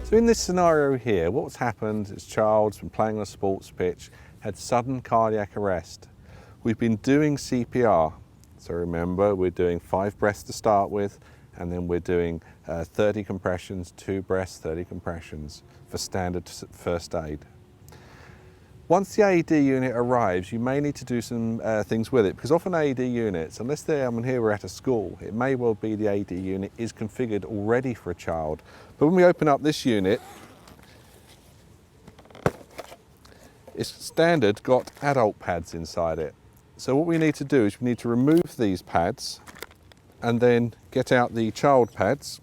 So in this scenario here, what's happened is a child's been playing on a sports pitch, had sudden cardiac arrest. We've been doing CPR. So remember, we're doing 5 breaths to start with, and then we're doing 30 compressions, 2 breaths, 30 compressions for standard first aid. Once the AED unit arrives, you may need to do some things with it, because often AED units, unless here we're at a school, it may well be the AED unit is configured already for a child. But when we open up this unit, it's standard got adult pads inside it. So what we need to do is we need to remove these pads and then get out the child pads.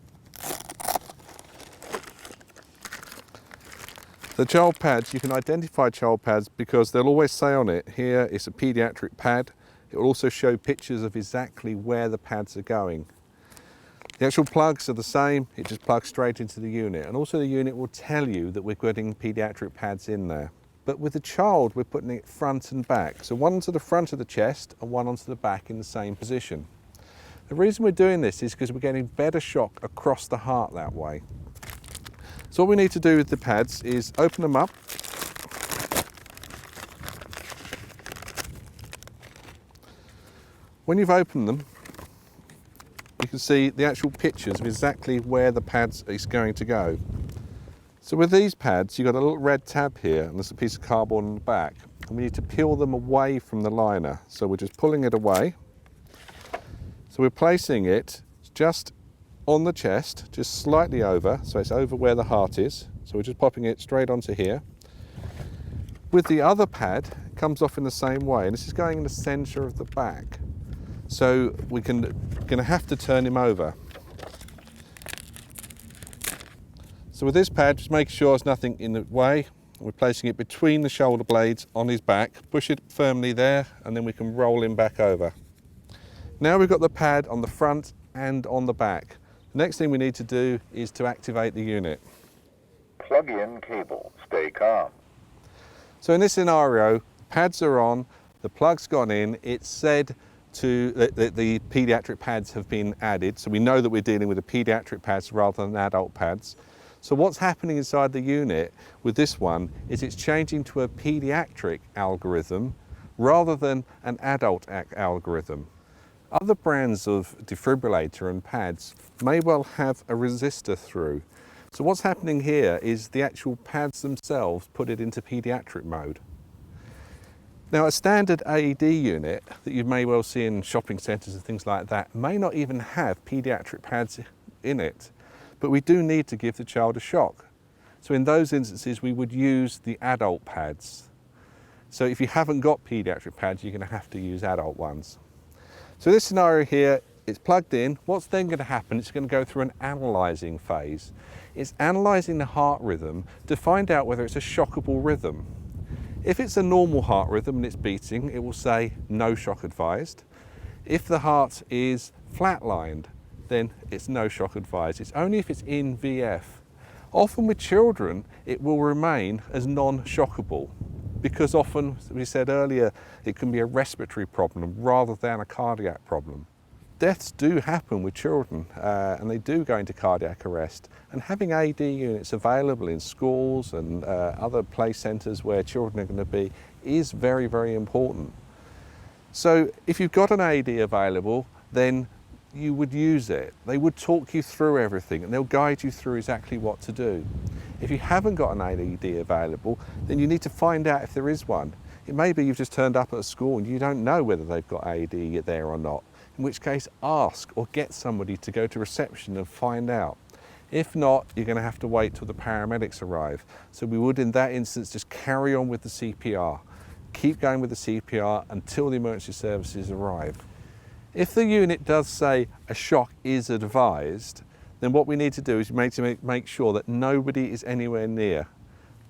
The child pads, you can identify child pads because they'll always say on it, here it's a pediatric pad. It will also show pictures of exactly where the pads are going. The actual plugs are the same, it just plugs straight into the unit. And also the unit will tell you that we're putting pediatric pads in there. But with the child, we're putting it front and back. So one onto the front of the chest and one onto the back in the same position. The reason we're doing this is because we're getting better shock across the heart that way. So what we need to do with the pads is open them up. When you've opened them, you can see the actual pictures of exactly where the pads is going to go. So with these pads, you've got a little red tab here, and there's a piece of cardboard on the back. And we need to peel them away from the liner. So we're just pulling it away. So we're placing it just on the chest, just slightly over, so it's over where the heart is. So we're just popping it straight onto here. With the other pad, it comes off in the same way, and this is going in the center of the back. So we're going to have to turn him over. So with this pad, just make sure there's nothing in the way. We're placing it between the shoulder blades on his back, push it firmly there, and then we can roll him back over. Now we've got the pad on the front and on the back. The next thing we need to do is to activate the unit. Plug in cable, stay calm. So in this scenario, pads are on, the plug's gone in, it's said to the pediatric pads have been added, so we know that we're dealing with the pediatric pads rather than adult pads. So what's happening inside the unit with this one is it's changing to a pediatric algorithm rather than an adult algorithm. Other brands of defibrillator and pads may well have a resistor through. So what's happening here is the actual pads themselves put it into pediatric mode. Now a standard AED unit that you may well see in shopping centres and things like that may not even have pediatric pads in it, but we do need to give the child a shock. So in those instances we would use the adult pads. So if you haven't got pediatric pads, you're going to have to use adult ones. So this scenario here, it's plugged in. What's then going to happen, it's going to go through an analysing phase. It's analysing the heart rhythm to find out whether it's a shockable rhythm. If it's a normal heart rhythm and it's beating, it will say no shock advised. If the heart is flatlined, then it's no shock advised. It's only if it's in VF. Often with children, it will remain as non-shockable, because often, as we said earlier, it can be a respiratory problem rather than a cardiac problem. Deaths do happen with children and they do go into cardiac arrest, and having AED units available in schools and other play centres where children are going to be is very, very important. So if you've got an AED available, then you would use it. They would talk you through everything and they'll guide you through exactly what to do. If you haven't got an AED available, then you need to find out if there is one. It may be you've just turned up at a school and you don't know whether they've got AED there or not, in which case ask or get somebody to go to reception and find out. If not, you're going to have to wait till the paramedics arrive. So we would in that instance just carry on with the CPR. Keep going with the CPR until the emergency services arrive. If the unit does say a shock is advised, then what we need to do is make sure that nobody is anywhere near.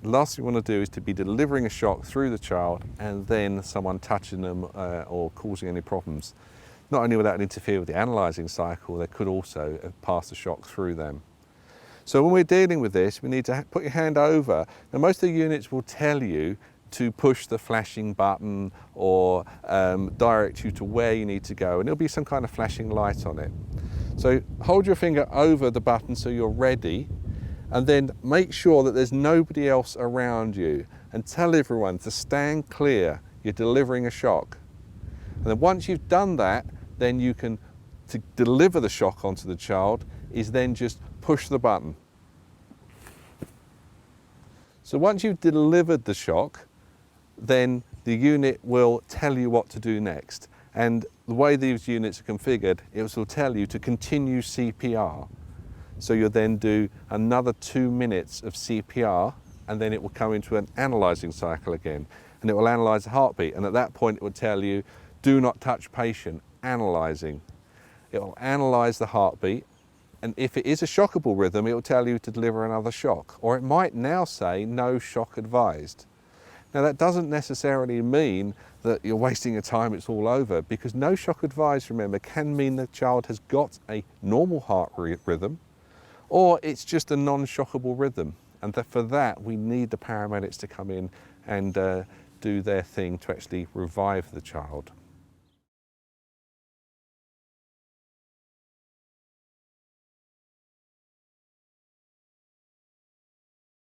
The last thing we want to do is to be delivering a shock through the child and then someone touching them or causing any problems. Not only will that interfere with the analysing cycle, they could also pass the shock through them. So when we're dealing with this, we need to put your hand over. Now most of the units will tell you to push the flashing button or direct you to where you need to go, and there'll be some kind of flashing light on it. So hold your finger over the button so you're ready, And then make sure that there's nobody else around you, and tell everyone to stand clear. You're delivering a shock. And then once you've done that, then you can, to deliver the shock onto the child, is then just push the button. So once you've delivered the shock, then the unit will tell you what to do next. And the way these units are configured, it will tell you to continue CPR. So you'll then do another 2 minutes of CPR, and then it will come into an analysing cycle again, and it will analyse the heartbeat. And at that point, it will tell you, do not touch patient, analysing. It will analyse the heartbeat, and if it is a shockable rhythm, it will tell you to deliver another shock. Or it might now say, no shock advised. Now that doesn't necessarily mean that you're wasting your time, it's all over, because no shock advised, remember, can mean the child has got a normal heart rhythm, or it's just a non-shockable rhythm. And that for that, we need the paramedics to come in and do their thing to actually revive the child.